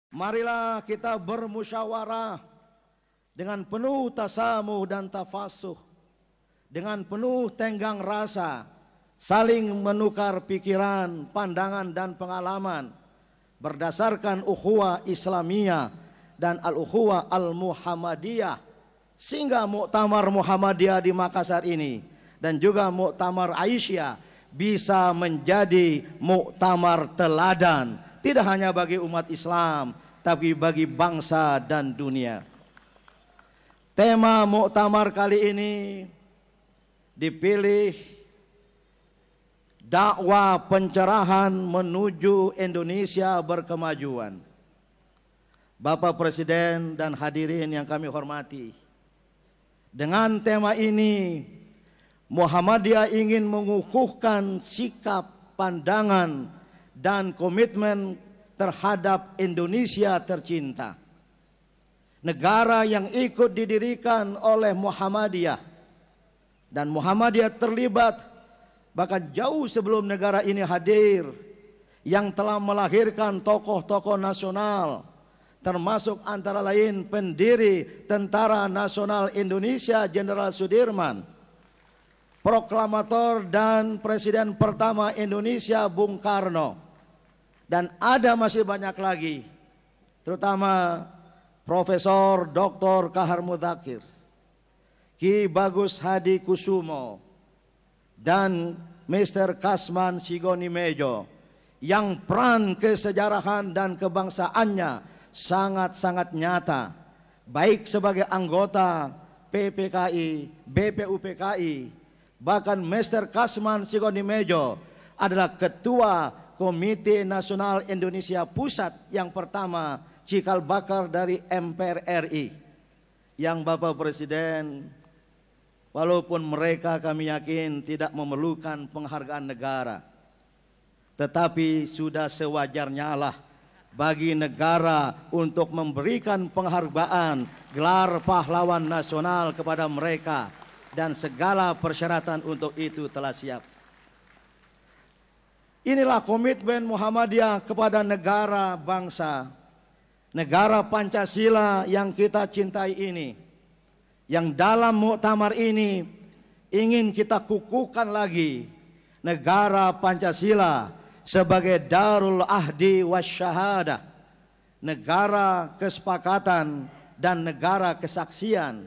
Marilah kita bermusyawarah dengan penuh tasamuh dan tafasuh, dengan penuh tenggang rasa, saling menukar pikiran, pandangan dan pengalaman berdasarkan ukhuwah Islamiyah dan al-ukhuwah al-Muhammadiyah, sehingga Muktamar Muhammadiyah di Makassar ini dan juga Muktamar Aisyah bisa menjadi muktamar teladan, tidak hanya bagi umat Islam, tapi bagi bangsa dan dunia. Tema muktamar kali ini dipilih dakwah pencerahan menuju Indonesia berkemajuan. Bapak Presiden dan hadirin yang kami hormati, dengan tema ini Muhammadiyah ingin mengukuhkan sikap, pandangan, dan komitmen terhadap Indonesia tercinta, negara yang ikut didirikan oleh Muhammadiyah, dan Muhammadiyah terlibat bahkan jauh sebelum negara ini hadir, yang telah melahirkan tokoh-tokoh nasional, termasuk antara lain pendiri Tentara Nasional Indonesia Jenderal Sudirman, proklamator dan presiden pertama Indonesia Bung Karno, dan ada masih banyak lagi, terutama Profesor Dr. Kahar Mudzakkir, Ki Bagus Hadi Kusumo, dan Mr. Kasman Sigonimejo, yang peran kesejarahan dan kebangsaannya sangat-sangat nyata, baik sebagai anggota PPKI, BPUPKI. Bahkan Mr. Kasman Sigonimejo adalah Ketua Komite Nasional Indonesia Pusat yang pertama cikal bakal dari MPR RI, yang Bapak Presiden, walaupun mereka kami yakin tidak memerlukan penghargaan negara, tetapi sudah sewajarnya lah bagi negara untuk memberikan penghargaan gelar pahlawan nasional kepada mereka, dan segala persyaratan untuk itu telah siap. Inilah komitmen Muhammadiyah kepada negara bangsa, negara Pancasila yang kita cintai ini, yang dalam muktamar ini ingin kita kukuhkan lagi negara Pancasila sebagai darul ahdi wasyahadah, negara kesepakatan dan negara kesaksian,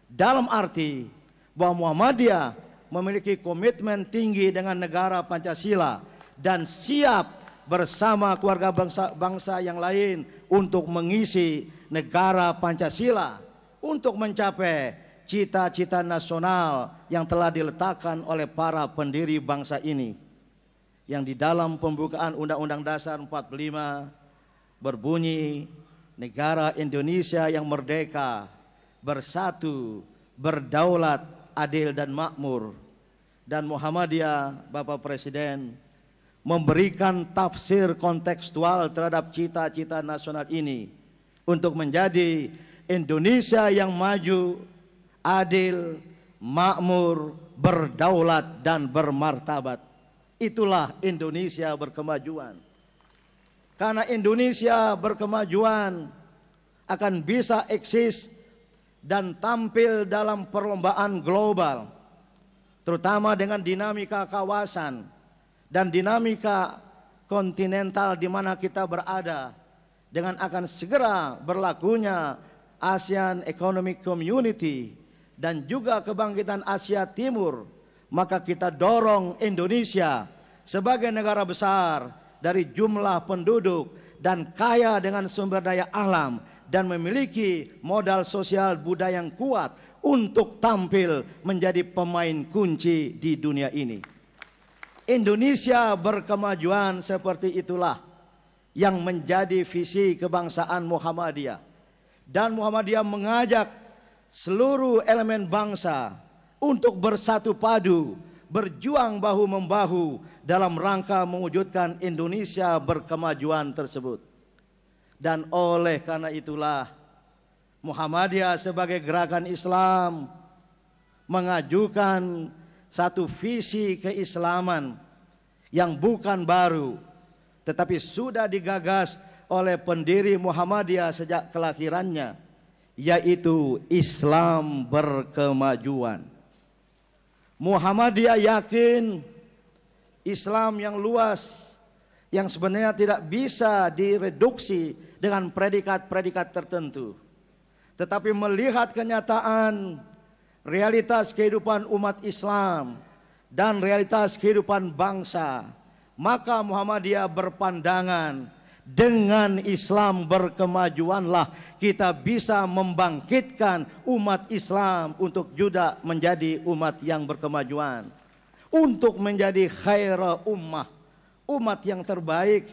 dalam arti bahwa Muhammadiyah memiliki komitmen tinggi dengan negara Pancasila dan siap bersama keluarga bangsa yang lain untuk mengisi negara Pancasila untuk mencapai cita-cita nasional yang telah diletakkan oleh para pendiri bangsa ini, yang di dalam pembukaan Undang-Undang Dasar 45 berbunyi, negara Indonesia yang merdeka, bersatu, berdaulat, adil dan makmur. Dan Muhammadiyah, Bapak Presiden, memberikan tafsir kontekstual terhadap cita-cita nasional ini untuk menjadi Indonesia yang maju, adil, makmur, berdaulat dan bermartabat. Itulah Indonesia berkemajuan. Karena Indonesia berkemajuan akan bisa eksis dan tampil dalam perlombaan global, terutama dengan dinamika kawasan dan dinamika kontinental di mana kita berada, dengan akan segera berlakunya ASEAN Economic Community dan juga kebangkitan Asia Timur. Maka kita dorong Indonesia sebagai negara besar dari jumlah penduduk dan kaya dengan sumber daya alam, dan memiliki modal sosial budaya yang kuat untuk tampil menjadi pemain kunci di dunia ini. Indonesia berkemajuan seperti itulah yang menjadi visi kebangsaan Muhammadiyah. Dan Muhammadiyah mengajak seluruh elemen bangsa untuk bersatu padu, berjuang bahu-membahu dalam rangka mewujudkan Indonesia berkemajuan tersebut. Dan oleh karena itulah Muhammadiyah sebagai gerakan Islam mengajukan satu visi keislaman yang bukan baru, tetapi sudah digagas oleh pendiri Muhammadiyah sejak kelahirannya, yaitu Islam berkemajuan. Muhammadiyah yakin Islam yang luas, yang sebenarnya tidak bisa direduksi dengan predikat-predikat tertentu, tetapi melihat kenyataan realitas kehidupan umat Islam dan realitas kehidupan bangsa, maka Muhammadiyah berpandangan dengan Islam berkemajuanlah kita bisa membangkitkan umat Islam untuk juga menjadi umat yang berkemajuan, untuk menjadi khaira ummah, umat yang terbaik,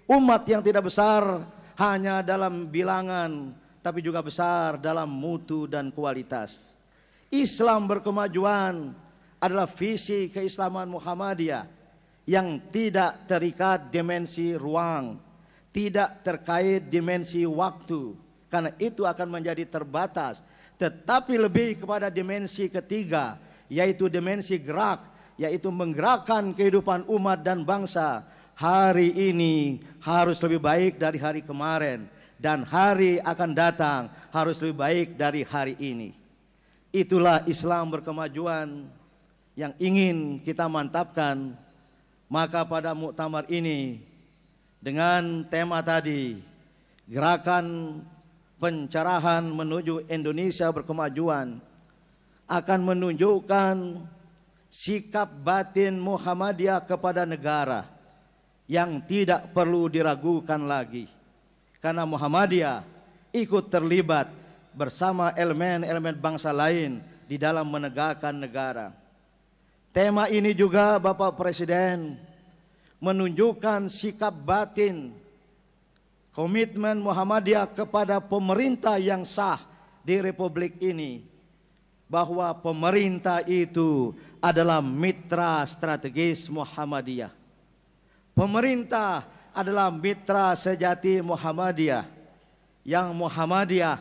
umat yang tidak besar hanya dalam bilangan tapi juga besar dalam mutu dan kualitas. Islam berkemajuan adalah visi keislaman Muhammadiyah yang tidak terikat dimensi ruang, tidak terkait dimensi waktu, karena itu akan menjadi terbatas, tetapi lebih kepada dimensi ketiga, yaitu dimensi gerak, yaitu menggerakkan kehidupan umat dan bangsa. Hari ini harus lebih baik dari hari kemarin, dan hari akan datang harus lebih baik dari hari ini. Itulah Islam berkemajuan yang ingin kita mantapkan. Maka pada muktamar ini, dengan tema tadi, gerakan pencerahan menuju Indonesia berkemajuan, akan menunjukkan sikap batin Muhammadiyah kepada negara yang tidak perlu diragukan lagi, karena Muhammadiyah ikut terlibat bersama elemen-elemen bangsa lain di dalam menegakkan negara. Tema ini juga Bapak Presiden menunjukkan sikap batin komitmen Muhammadiyah kepada pemerintah yang sah di Republik ini, bahwa pemerintah itu adalah mitra strategis Muhammadiyah. Pemerintah adalah mitra sejati Muhammadiyah, yang Muhammadiyah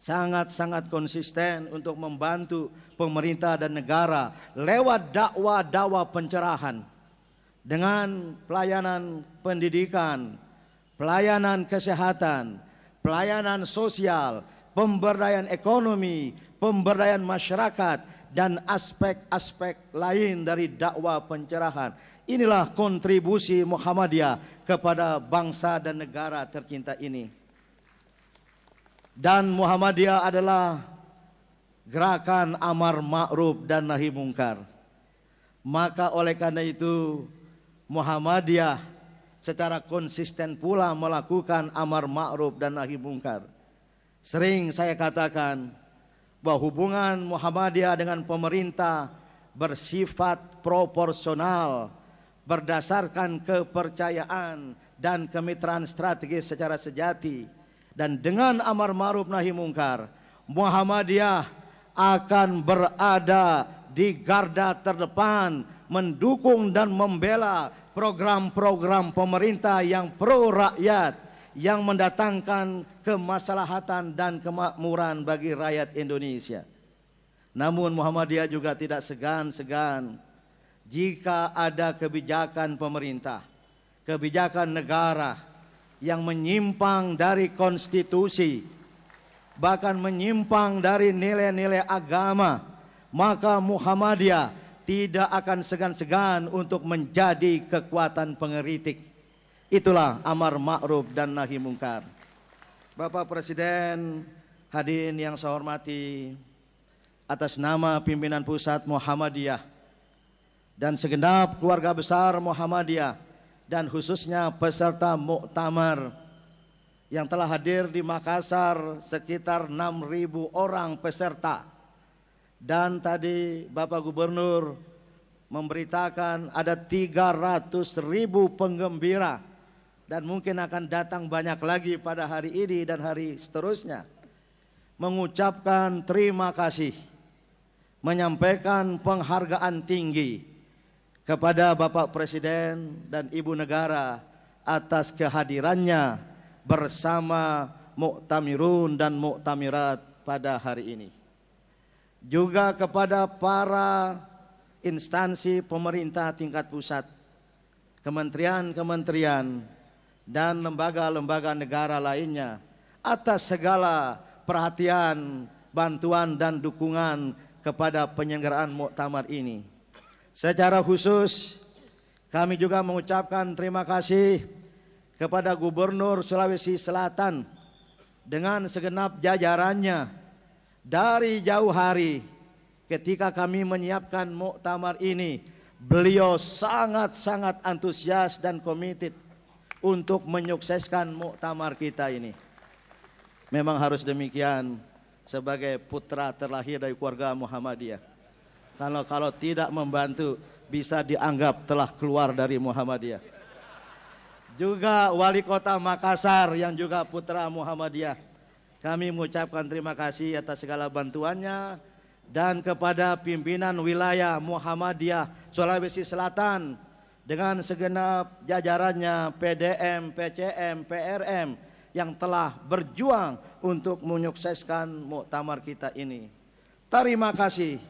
sangat-sangat konsisten untuk membantu pemerintah dan negara lewat dakwah-dakwah pencerahan, dengan pelayanan pendidikan, pelayanan kesehatan, pelayanan sosial, pemberdayaan ekonomi, pemberdayaan masyarakat, dan aspek-aspek lain dari dakwah pencerahan. Inilah kontribusi Muhammadiyah kepada bangsa dan negara tercinta ini. Dan Muhammadiyah adalah gerakan amar ma'ruf dan nahi mungkar. Maka oleh karena itu Muhammadiyah secara konsisten pula melakukan amar ma'ruf dan nahi mungkar. Sering saya katakan bahwa hubungan Muhammadiyah dengan pemerintah bersifat proporsional, berdasarkan kepercayaan dan kemitraan strategis secara sejati. Dan dengan amar ma'ruf nahi mungkar, Muhammadiyah akan berada di garda terdepan, mendukung dan membela program-program pemerintah yang pro rakyat, yang mendatangkan kemaslahatan dan kemakmuran bagi rakyat Indonesia. Namun Muhammadiyah juga tidak segan-segan jika ada kebijakan pemerintah, kebijakan negara yang menyimpang dari konstitusi, bahkan menyimpang dari nilai-nilai agama, maka Muhammadiyah tidak akan segan-segan untuk menjadi kekuatan pengeritik. Itulah amar ma'ruf dan nahi mungkar. Bapak Presiden, hadirin yang saya hormati, atas nama pimpinan pusat Muhammadiyah dan segenap keluarga besar Muhammadiyah, dan khususnya peserta muktamar yang telah hadir di Makassar, sekitar 6.000 orang peserta. Dan tadi Bapak Gubernur memberitakan ada 300.000 penggembira, dan mungkin akan datang banyak lagi pada hari ini dan hari seterusnya, mengucapkan terima kasih, menyampaikan penghargaan tinggi kepada Bapak Presiden dan Ibu Negara atas kehadirannya bersama muktamirun dan muktamirat pada hari ini. Juga kepada para instansi pemerintah tingkat pusat, kementerian-kementerian, dan lembaga-lembaga negara lainnya atas segala perhatian, bantuan dan dukungan kepada penyelenggaraan muktamar ini. Secara khusus kami juga mengucapkan terima kasih kepada Gubernur Sulawesi Selatan dengan segenap jajarannya dari jauh hari ketika kami menyiapkan muktamar ini. Beliau sangat-sangat antusias dan komited untuk menyukseskan muktamar kita ini. Memang harus demikian sebagai putra terlahir dari keluarga Muhammadiyah. Kalau tidak membantu bisa dianggap telah keluar dari Muhammadiyah. Juga Wali Kota Makassar yang juga putra Muhammadiyah. Kami mengucapkan terima kasih atas segala bantuannya. Dan kepada pimpinan wilayah Muhammadiyah Sulawesi Selatan dengan segenap jajarannya PDM, PCM, PRM yang telah berjuang untuk menyukseskan muktamar kita ini. Terima kasih.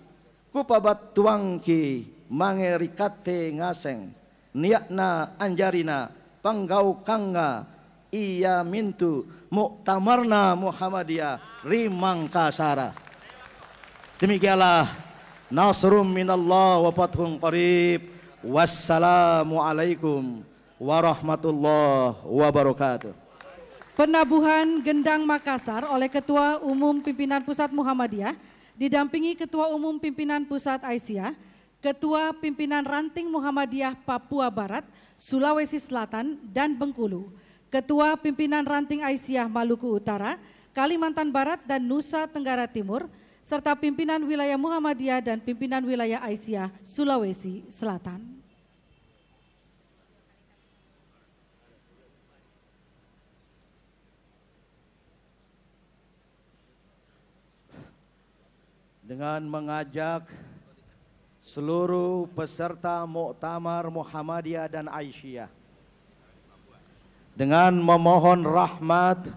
Kupabat tuangki mangerikate ngaseng niatna anjarina panggau kangga iya mintu muktamarna Muhammadiyah rimangkasara. Demikianlah nasrum minallah wa fathun qarib. Wassalamualaikum warahmatullahi wabarakatuh. Penabuhan Gendang Makassar oleh Ketua Umum Pimpinan Pusat Muhammadiyah didampingi Ketua Umum Pimpinan Pusat Aisyah, Ketua Pimpinan Ranting Muhammadiyah Papua Barat, Sulawesi Selatan dan Bengkulu, Ketua Pimpinan Ranting Aisyah Maluku Utara, Kalimantan Barat dan Nusa Tenggara Timur, serta pimpinan wilayah Muhammadiyah dan pimpinan wilayah Aisyah Sulawesi Selatan. Dengan mengajak seluruh peserta muktamar Muhammadiyah dan Aisyah dengan memohon rahmat,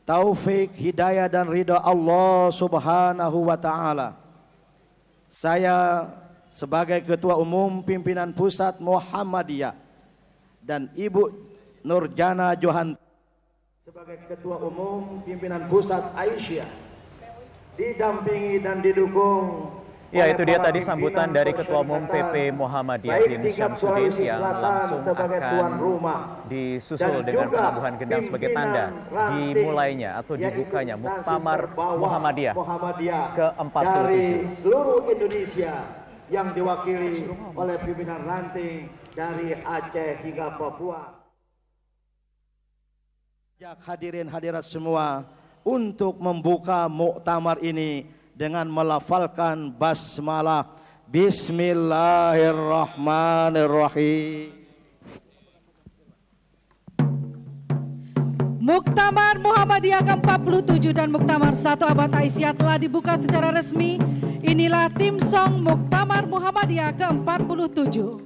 taufik, hidayah dan ridha Allah Subhanahu wa taala. Saya sebagai Ketua Umum Pimpinan Pusat Muhammadiyah dan Ibu Nurjana Johan sebagai Ketua Umum Pimpinan Pusat Aisyah didampingi dan didukung. Ya, itu dia tadi sambutan dari Ketua Umum PP Muhammadiyah Din Syamsuddin yang langsung akan disusul dengan penabuhan gendang sebagai tanda dimulainya atau dibukanya Muktamar Muhammadiyah ke-47 dari seluruh Indonesia yang diwakili oleh pimpinan ranting dari Aceh hingga Papua. Hadirin hadirat semua untuk membuka muktamar ini dengan melafalkan basmalah. Bismillahirrahmanirrahim. Muktamar Muhammadiyah ke-47 dan Muktamar 1 Abad Aisyah telah dibuka secara resmi. Inilah tim song Muktamar Muhammadiyah ke-47.